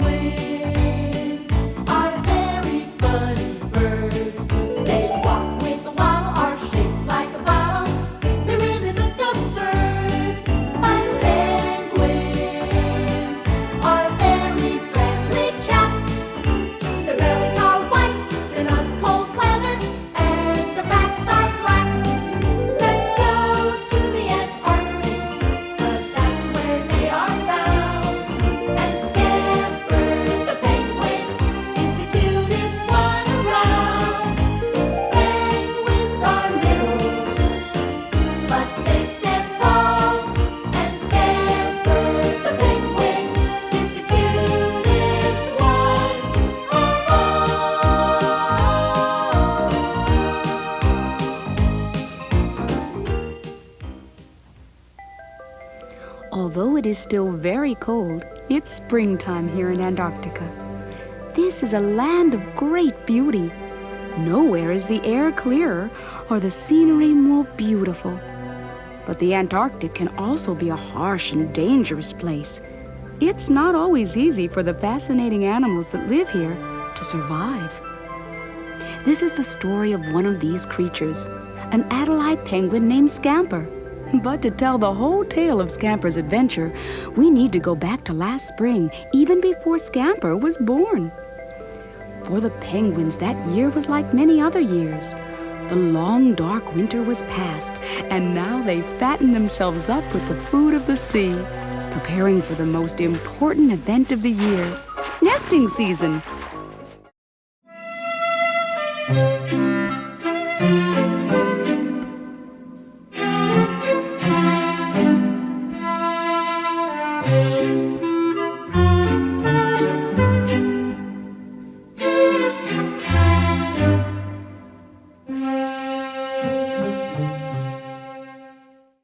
Penguins are very funny birds. They walk with a waddle, are shaped like a bottle. They really look absurd. But penguins are very friendly chaps. Their bellies are white, they love cold weather, and their backs are black. Let's go to the Antarctic, 'cause that's where they are found. And Scamper the penguin is the cutest one around. Penguins are little, but they stand tall. And Scamper the penguin is the cutest one of all. Although it is still very cold, it's springtime here in Antarctica. This is a land of great beauty. Nowhere is the air clearer or the scenery more beautiful. But the Antarctic can also be a harsh and dangerous place. It's not always easy for the fascinating animals that live here to survive. This is the story of one of these creatures, an Adelaide penguin named Scamper. But to tell the whole tale of Scamper's adventure, we need to go back to last spring, even before Scamper was born. For the penguins, that year was like many other years. The long, dark winter was past, and now they fattened themselves up with the food of the sea, preparing for the most important event of the year, nesting season.